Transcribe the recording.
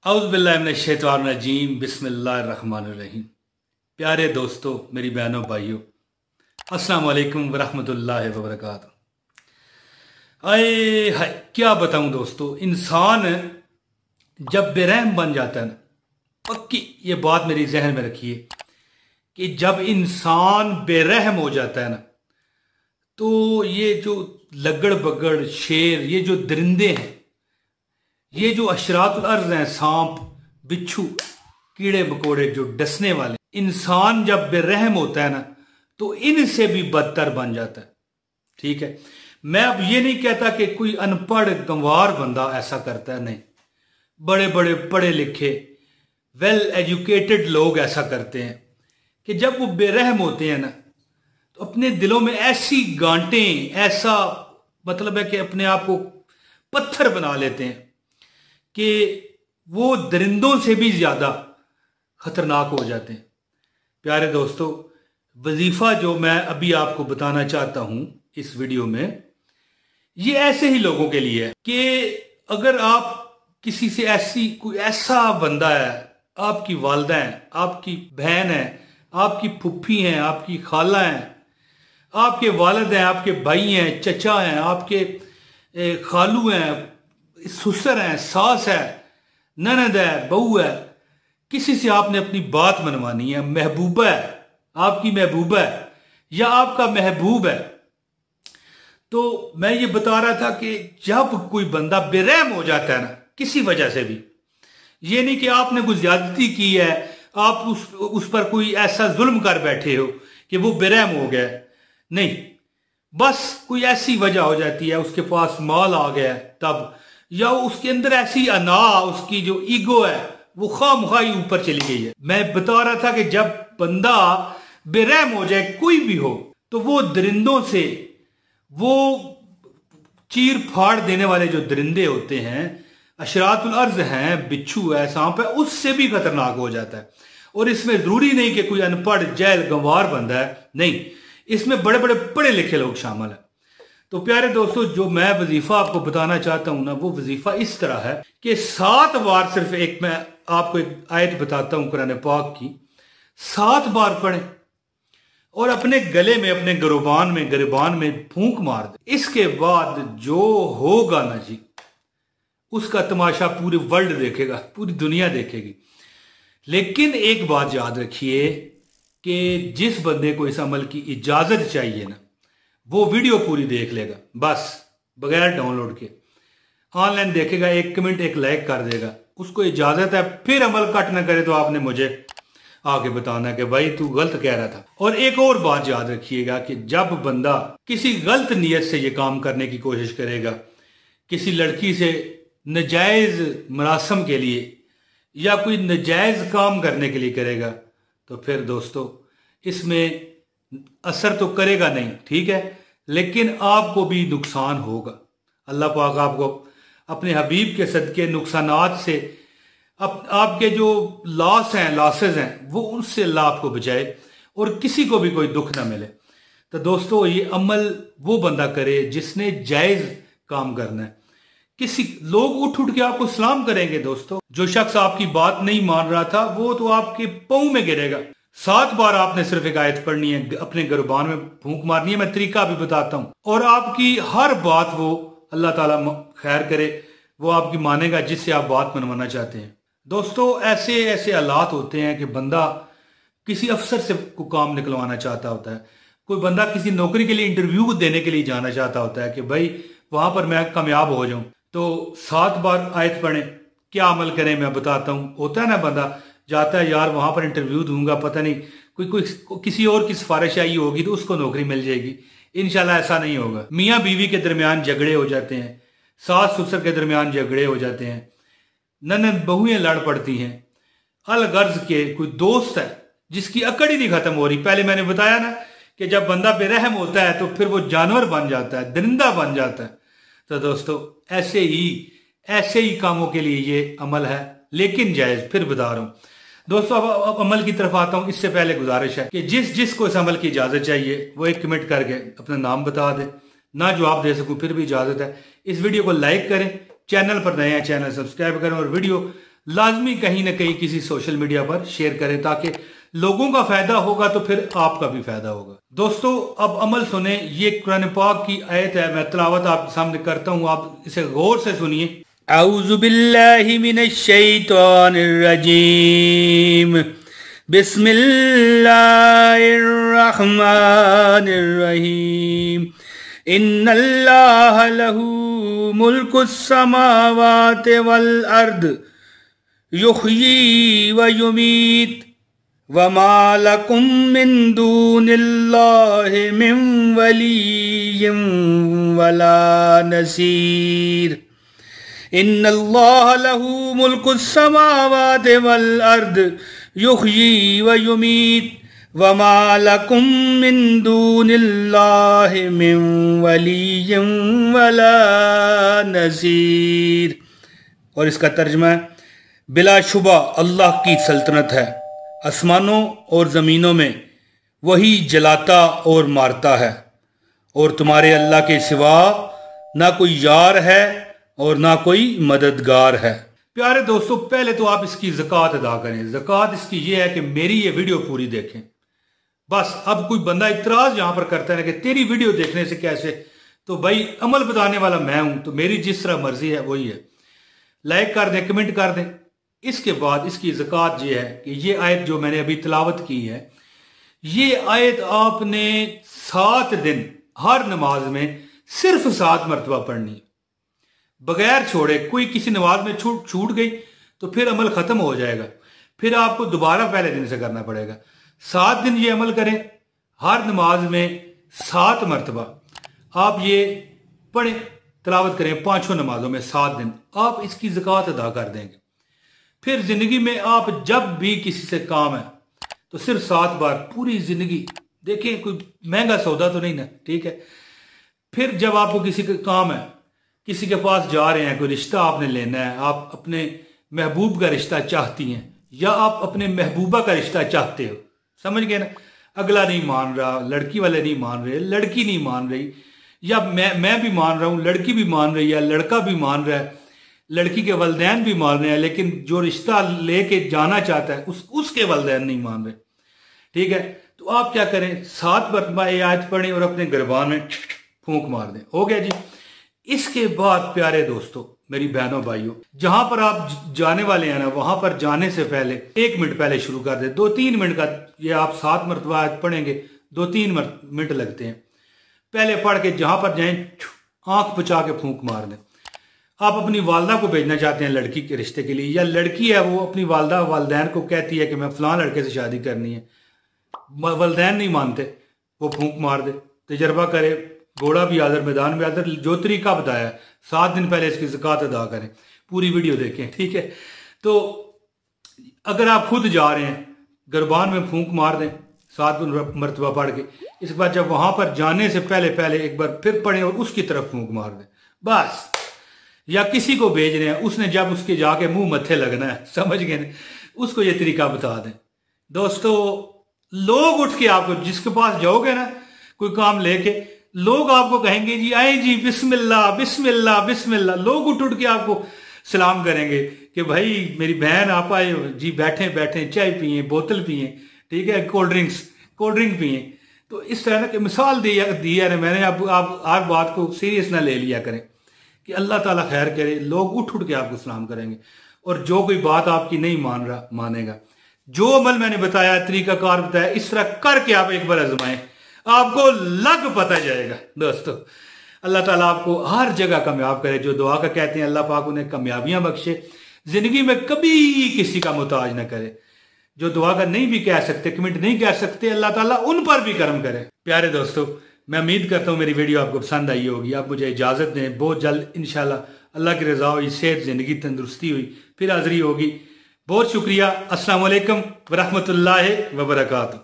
औज़ुबिल्लाहिमिनश्शैतानिर्रजीम बिस्मिल्लाहिर्रहमानिर्रहीम। प्यारे दोस्तों, मेरी बहनों भाइयों, अस्सलाम वालेकुम वरहमतुल्लाहि वबरकातुहू। आए हाय, क्या बताऊं दोस्तों, इंसान जब बेरहम बन जाता है ना, पक्की ये बात मेरी जहन में रखिए कि जब इंसान बेरहम हो जाता है ना, तो ये जो लगड़ बगड़ शेर, ये जो दरिंदे हैं, ये जो अशरातुल अर्ज़ हैं, सांप बिच्छू कीड़े मकोड़े जो डसने वाले, इंसान जब बेरहम होता है ना तो इनसे भी बदतर बन जाता है। ठीक है, मैं अब ये नहीं कहता कि कोई अनपढ़ गंवार बंदा ऐसा करता है, नहीं, बड़े बड़े पढ़े लिखे वेल एजुकेटेड लोग ऐसा करते हैं कि जब वो बेरहम होते हैं ना तो अपने दिलों में ऐसी गांटें, ऐसा मतलब है कि अपने आप को पत्थर बना लेते हैं कि वो दरिंदों से भी ज्यादा खतरनाक हो जाते हैं। प्यारे दोस्तों, वजीफा जो मैं अभी आपको बताना चाहता हूं इस वीडियो में, ये ऐसे ही लोगों के लिए है कि अगर आप किसी से कोई ऐसा बंदा है, आपकी वालदा है, आपकी बहन है, आपकी फुफ्फी हैं, आपकी खाला हैं, आपके वालिद हैं, आपके भाई हैं, चचा हैं, आपके खालू हैं, ससुर हैं, सास है, ननद है, बहू है, किसी से आपने अपनी बात मनवानी है, महबूबा है, आपकी महबूबा है या आपका महबूब है, तो मैं ये बता रहा था कि जब कोई बंदा बेरहम हो जाता है ना किसी वजह से भी, ये नहीं कि आपने कुछ ज्यादती की है, आप उस पर कोई ऐसा जुल्म कर बैठे हो कि वो बेरहम हो गया, नहीं, बस कोई ऐसी वजह हो जाती है, उसके पास माल आ गया है तब, या उसके अंदर ऐसी अना, उसकी जो ईगो है वो खामखाई ऊपर चली गई है। मैं बता रहा था कि जब बंदा बेरहम हो जाए, कोई भी हो, तो वो दरिंदों से, वो चीर फाड़ देने वाले जो दरिंदे होते हैं, अशरातुल अर्ज़ हैं, बिच्छू है, सांप है, उससे भी खतरनाक हो जाता है। और इसमें जरूरी नहीं कि कोई अनपढ़ जैल गंवार बंदा है, नहीं, इसमें बड़े बड़े पढ़े लिखे लोग शामिल हैं। तो प्यारे दोस्तों, जो मैं वजीफा आपको बताना चाहता हूं ना, वो वजीफा इस तरह है कि 7 बार, सिर्फ एक मैं आपको एक आयत बताता हूं कुरान पाक की, 7 बार पढ़ें और अपने गले में, अपने गिरबान में फूंक मार दें। इसके बाद जो होगा ना जी, उसका तमाशा पूरे वर्ल्ड देखेगा, पूरी दुनिया देखेगी। लेकिन एक बात याद रखिए कि जिस बंदे को इस अमल की इजाजत चाहिए ना, वो वीडियो पूरी देख लेगा, बस बगैर डाउनलोड के ऑनलाइन देखेगा, 1 कमेंट 1 लाइक कर देगा, उसको इजाजत है। फिर अमल कट ना करे तो आपने मुझे आगे बताना कि भाई तू गलत कह रहा था। और एक और बात याद रखिएगा कि जब बंदा किसी गलत नीयत से ये काम करने की कोशिश करेगा, किसी लड़की से नजायज मरासम के लिए या कोई नजायज काम करने के लिए करेगा, तो फिर दोस्तों इसमें असर तो करेगा नहीं, ठीक है, लेकिन आपको भी नुकसान होगा। अल्लाह पाक आपको अपने हबीब के सदके नुकसानात से, आपके जो लॉसेज हैं, वो उनसे अल्लाह आपको बचाए और किसी को भी कोई दुख ना मिले। तो दोस्तों, ये अमल वो बंदा करे जिसने जायज काम करना है। किसी लोग उठ के आपको सलाम करेंगे दोस्तों, जो शख्स आपकी बात नहीं मान रहा था वो तो आपके पांव में गिरेगा। 7 बार आपने सिर्फ एक आयत पढ़नी है, अपने गिरबान में फूंक मारनी है, मैं तरीका भी बताता हूं, और आपकी हर बात वो अल्लाह ताला खैर करे, वो आपकी मानेगा जिससे आप बात मनवाना चाहते हैं। दोस्तों, ऐसे ऐसे हालात होते हैं कि बंदा किसी अफसर से को काम निकलवाना चाहता होता है, कोई बंदा किसी नौकरी के लिए इंटरव्यू देने के लिए जाना चाहता होता है कि भाई वहां पर मैं कामयाब हो जाऊं, तो 7 बार आयत पढ़े, क्या अमल करें मैं बताता हूं। होता है ना, बंदा जाता है, यार वहां पर इंटरव्यू दूंगा, पता नहीं कोई किसी और की सिफारिश आई होगी तो उसको नौकरी मिल जाएगी। इंशाल्लाह ऐसा नहीं होगा। मियाँ बीवी के दरमियान झगड़े हो जाते हैं, सास ससुर के दरमियान झगड़े हो जाते हैं, ननद बहुएं लड़ पड़ती हैं, अलगर्ज के कोई दोस्त है जिसकी अकड़ ही नहीं खत्म हो रही। पहले मैंने बताया ना कि जब बंदा बेरहम होता है तो फिर वो जानवर बन जाता है, दरिंदा बन जाता है। तो दोस्तों, ऐसे ही कामों के लिए ये अमल है, लेकिन जायज। फिर बता रहा हूं दोस्तों, अब अमल की तरफ आता हूं। इससे पहले गुजारिश है कि जिसको इस अमल की इजाजत चाहिए वो 1 कमेंट करके अपना नाम बता दे, ना जवाब दे सकूं फिर भी इजाजत है। इस वीडियो को लाइक करें, चैनल पर नए हैं चैनल सब्सक्राइब करें और वीडियो लाजमी कहीं ना कहीं किसी सोशल मीडिया पर शेयर करें ताकि लोगों का फायदा होगा तो फिर आपका भी फायदा होगा। दोस्तों अब अमल सुने, ये कुरान पाक की आयत है, मैं तिलावत आपके सामने करता हूँ, आप इसे गौर से सुनिए। औज़ु बिल्लाहि मिनश शैतानिर रजीम, बिस्मिल्लाहिर रहमानिर रहीम, इन्नल्लाह लहू मुल्कुस समावाति वल अर्द युहयी व युमीत वमा लकुम मिन दूनिल्लाहि मिन वलिय्यिन वला नसीर, इन्नल्लाह लहू मुल्कुस समावाति वल अर्द युहयी व युमीत वमा लकुम मिन दूनिल्लाहि मिन वलिय्यिन वला नसीर। और इसका तर्जुमा है, बिलाशुबा अल्लाह की सल्तनत है, आसमानों और ज़मीनों में वही जलाता और मारता है, और तुम्हारे अल्लाह के सिवा ना कोई यार है और ना कोई मददगार है। प्यारे दोस्तों, पहले तो आप इसकी ज़कात अदा करें। ज़कात इसकी ये है कि मेरी ये वीडियो पूरी देखें। बस अब कोई बंदा इतराज़ यहाँ पर करता है कि तेरी वीडियो देखने से कैसे, तो भाई अमल बताने वाला मैं हूँ, तो मेरी जिस तरह मर्जी है वही है। लाइक कर दें, कमेंट कर दें। इसके बाद इसकी ज़कात ये है कि ये आयत जो मैंने अभी तिलावत की है, ये आयत आपने 7 दिन हर नमाज में सिर्फ 7 मरतबा पढ़नी है, बगैर छोड़े। कोई किसी नमाज में छूट गई तो फिर अमल ख़त्म हो जाएगा, फिर आपको दोबारा पहले दिन से करना पड़ेगा। 7 दिन ये अमल करें, हर नमाज में 7 मरतबा आप ये पढ़ें, तिलावत करें 5 नमाजों में 7 दिन, आप इसकी ज़कात अदा कर देंगे। फिर जिंदगी में आप जब भी किसी से काम है तो सिर्फ 7 बार पूरी जिंदगी देखें, कोई महंगा सौदा तो नहीं ना, ठीक है। फिर जब आपको किसी का काम है, किसी के पास जा रहे हैं, कोई रिश्ता आपने लेना है, आप अपने महबूब का रिश्ता चाहती हैं या आप अपने महबूबा का रिश्ता चाहते हो, समझ गए ना। अगला नहीं मान रहा, लड़की वाले नहीं मान रहे, लड़की नहीं मान रही, या मैं भी मान रहा हूँ, लड़की भी मान रही है, लड़का भी मान रहा है, लड़की के वालिदैन भी मान रहे हैं, लेकिन जो रिश्ता लेके जाना चाहता है उसके वालिदैन नहीं मान रहे, ठीक है। तो आप क्या करें, 7 मरतबा ये आयत पढ़ें और अपने गिरबान में फूंक मार दें, हो गया जी। इसके बाद प्यारे दोस्तों, मेरी बहनों भाइयों, जहां पर आप जाने वाले हैं ना, वहां पर जाने से पहले 1 मिनट पहले शुरू कर दें। 2-3 मिनट का ये आप 7 मरतबा आयत पढ़ेंगे, 2-3 मिनट लगते हैं। पहले पढ़ के जहां पर जाएं आंख बचा के फूंक मार दें। आप अपनी वालदा को भेजना चाहते हैं लड़की के रिश्ते के लिए, या लड़की है वो अपनी वालदा वालदैन को कहती है कि मैं फलां लड़के से शादी करनी है, वालदैन नहीं मानते, वो फूंक मार दे। तजर्बा करे, घोड़ा भी हाजिर मैदान में हाजिर, जो तरीका बताया 7 दिन पहले इसकी ज़कात अदा करें, पूरी वीडियो देखें, ठीक है। तो अगर आप खुद जा रहे हैं, गिरबान में फूंक मार दें 7 मरतबा पढ़ के। इसके बाद जब वहां पर जाने से पहले एक बार फिर पढ़ें और उसकी तरफ फूंक मार दें, बस। या किसी को भेज रहे हैं, उसने जब उसके जाके मुंह मत्थे लगना है, समझ गए ना, उसको ये तरीका बता दें। दोस्तों, लोग उठ के आपको, जिसके पास जाओगे ना कोई काम लेके, लोग आपको कहेंगे जी आए जी, बिस्मिल्लाह बिस्मिल्लाह बिस्मिल्लाह, लोग उठ के आपको सलाम करेंगे कि भाई मेरी बहन आप आए जी, बैठे बैठे चाय पिए, बोतल पिए, ठीक है, कोल्ड ड्रिंक पिए। तो इस तरह की मिसाल दी है ना मैंने। आप बात को सीरियस ना ले लिया करें कि अल्लाह ताला खैर करे, लोग उठ के आपको सलाम करेंगे। और जो कोई बात आपकी नहीं मान रहा, मानेगा। जो अमल मैंने बताया, तरीकाकार बताया, इस तरह करके आप एक बार आजमाएं, आपको लग पता जाएगा। दोस्तों, अल्लाह ताला आपको हर जगह कामयाब करे। जो दुआ का कहते हैं, अल्लाह पाक उन्हें कामयाबियां बख्शे, जिंदगी में कभी किसी का मुताज ना करे। जो दुआ का नहीं भी कह सकते, कमेंट नहीं कह सकते, अल्लाह ताला उन पर भी करम करे। प्यारे दोस्तों, मैं उम्मीद करता हूँ मेरी वीडियो आपको पसंद आई होगी। आप मुझे इजाज़त दें, बहुत जल्द इंशाल्लाह अल्लाह की रज़ा हुई, सेहत, ज़िंदगी, तंदुरुस्ती हुई, फिर हाज़िरी होगी। बहुत शुक्रिया। अस्सलाम वालेकुम व रहमतुल्लाहि व बरकातुहू।